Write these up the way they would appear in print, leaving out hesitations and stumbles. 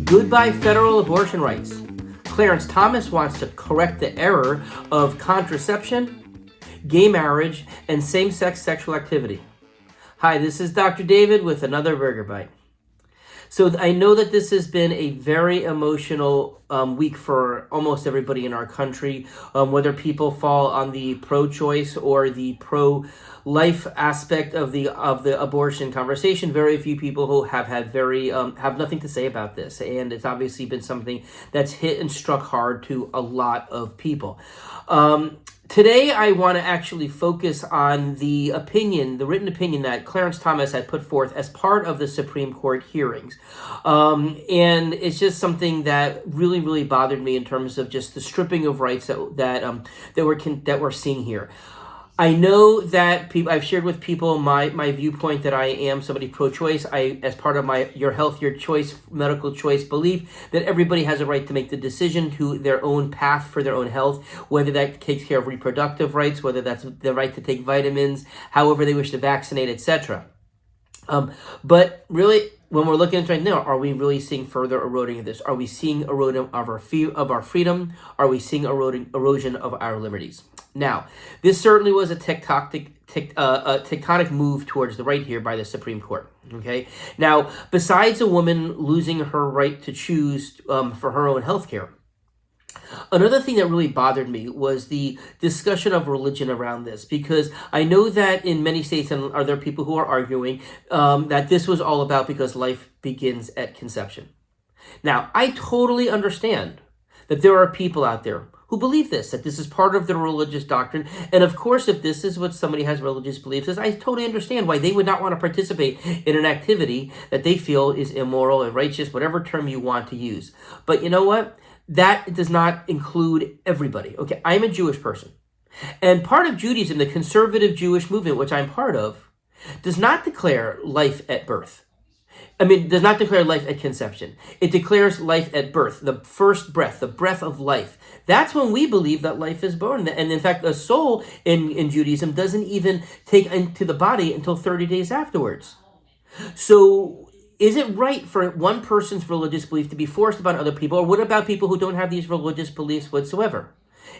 Goodbye federal abortion rights. Clarence Thomas wants to correct the error of contraception, gay marriage, and same-sex sexual activity. Hi, this is Dr. David with another Berger Bite. So I know that this has been a very emotional week for almost everybody in our country, whether people fall on the pro-choice or the pro-life aspect of the abortion conversation. Very few people who have had have nothing to say about this, and it's obviously been something that's hit and struck hard to a lot of people. Today, I want to actually focus on the written opinion that Clarence Thomas had put forth as part of the Supreme Court hearings. And it's just something that really, really bothered me in terms of just the stripping of rights that we're seeing here. I know that I've shared with people my viewpoint that I am somebody pro-choice. As part of my your health, your choice, medical choice belief, that everybody has a right to make the decision to their own path for their own health, whether that takes care of reproductive rights, whether that's the right to take vitamins, however they wish to vaccinate, etc. But really, when we're looking at it right now, are we really seeing further eroding of this? Are we seeing erosion of our freedom? Are we seeing erosion of our liberties? Now, this certainly was a tectonic move towards the right here by the Supreme Court. Okay. Now, besides a woman losing her right to choose for her own health care, another thing that really bothered me was the discussion of religion around this, because I know that in many states, and are there people who are arguing that this was all about because life begins at conception. Now, I totally understand that there are people out there who believe that this is part of their religious doctrine. And of course, if this is what somebody has religious beliefs is, I totally understand why they would not want to participate in an activity that they feel is immoral, righteous, whatever term you want to use. But you know what? That does not include everybody. Okay, I'm a Jewish person. And part of Judaism, the conservative Jewish movement, which I'm part of, does not declare life at birth. Does not declare life at conception. It declares life at birth, the first breath, the breath of life. That's when we believe that life is born. And in fact, a soul in Judaism doesn't even take into the body until 30 days afterwards. So is it right for one person's religious belief to be forced upon other people? Or what about people who don't have these religious beliefs whatsoever?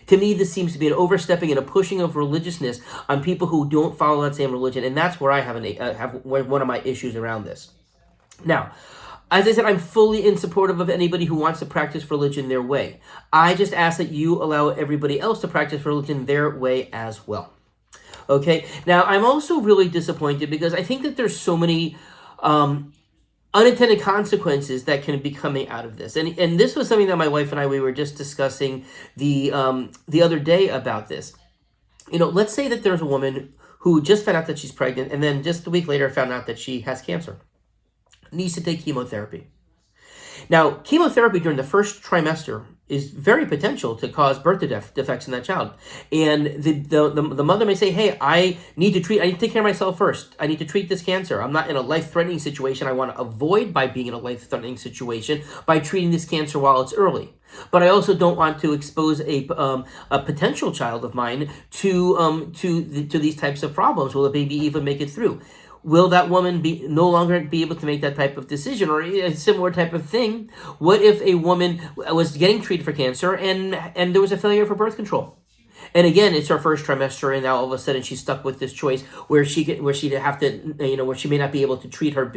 To me, this seems to be an overstepping and a pushing of religiousness on people who don't follow that same religion. And that's where I have one of my issues around this. Now, as I said, I'm fully in support of anybody who wants to practice religion their way. I just ask that you allow everybody else to practice religion their way as well. Okay? Now, I'm also really disappointed because I think that there's so many unintended consequences that can be coming out of this. And this was something that my wife and we were just discussing the other day about this. Let's say that there's a woman who just found out that she's pregnant and then just a week later found out that she has cancer. Needs to take chemotherapy. Now, chemotherapy during the first trimester is very potential to cause birth defects in that child. And the mother may say, hey, I need to take care of myself first. I need to treat this cancer. I'm not in a life-threatening situation. I want to avoid by being in a life-threatening situation by treating this cancer while it's early. But I also don't want to expose a potential child of mine to these types of problems. Will the baby even make it through? Will that woman no longer be able to make that type of decision? Or a similar type of thing, what if a woman was getting treated for cancer and there was a failure for birth control? And again, it's her first trimester, and now all of a sudden she's stuck with this choice where she may not be able to treat her.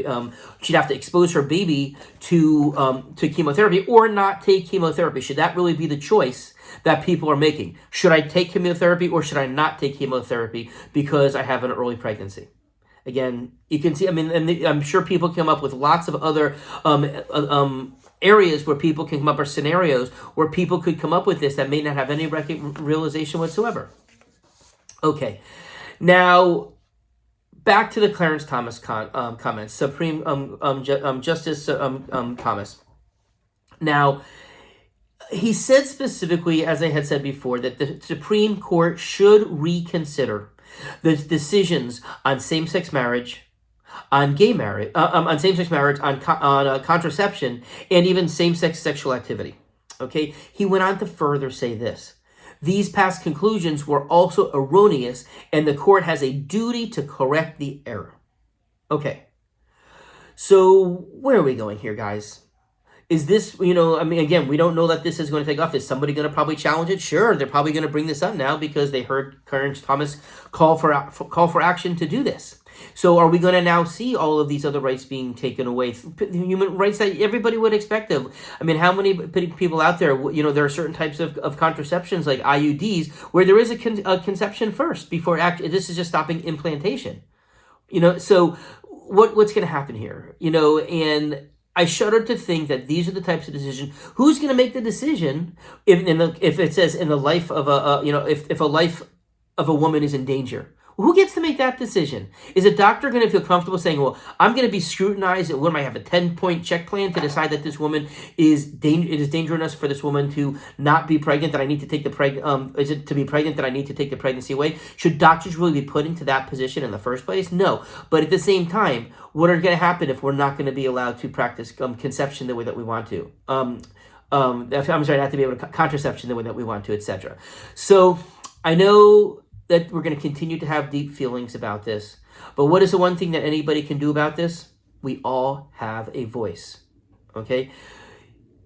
She'd have to expose her baby to chemotherapy or not take chemotherapy. Should that really be the choice that people are making? Should I take chemotherapy or should I not take chemotherapy because I have an early pregnancy? Again, you can see, and I'm sure people come up with lots of other areas where people can come up, or scenarios where people could come up with this that may not have any realization whatsoever. Okay, now back to the Clarence Thomas comments, Supreme Justice Thomas. Now, he said specifically, as I had said before, that the Supreme Court should reconsider the decisions on same-sex marriage, on gay marriage, on same-sex marriage, on contraception, and even same-sex sexual activity. Okay, he went on to further say this: these past conclusions were also erroneous, and the court has a duty to correct the error. Okay, So where are we going here, guys? Is this, I mean, again, we don't know that this is going to take off. Is somebody going to probably challenge it? Sure, they're probably going to bring this up now because they heard Clarence Thomas call for action to do this. So are we going to now see all of these other rights being taken away? Human rights that everybody would expect of. I mean, how many people out there, there are certain types of contraceptions like IUDs where there is a conception first before this is just stopping implantation. So what's going to happen here? And I shudder to think that these are the types of decisions. Who's going to make the decision if it says in the life of if a life of a woman is in danger? Who gets to make that decision? Is a doctor going to feel comfortable saying, well, I'm going to be scrutinized, and what am I have a 10-point check plan to decide that this woman it is dangerous for this woman to not be pregnant, that I need to take is it to be pregnant that I need to take the pregnancy away? Should doctors really be put into that position in the first place? No. But at the same time, what are going to happen if we're not going to be allowed to practice conception the way that we want to? I'm sorry, not to be able to contraception the way that we want to, etc. So I know that we're going to continue to have deep feelings about this. But what is the one thing that anybody can do about this? We all have a voice. Okay?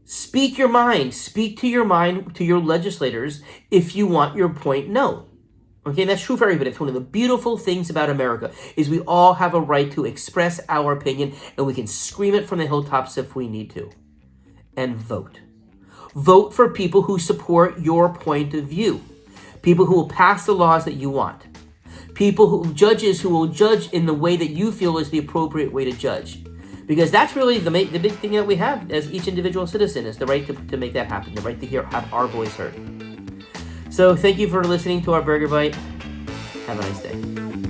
Speak your mind. Speak to your mind, to your legislators, if you want your point known. Okay, and that's true for everybody. It's one of the beautiful things about America is we all have a right to express our opinion, and we can scream it from the hilltops if we need to. And vote. Vote for people who support your point of view. People who will pass the laws that you want. Judges who will judge in the way that you feel is the appropriate way to judge. Because that's really the big thing that we have as each individual citizen is the right to make that happen, the right to have our voice heard. So thank you for listening to our Burger Bite. Have a nice day.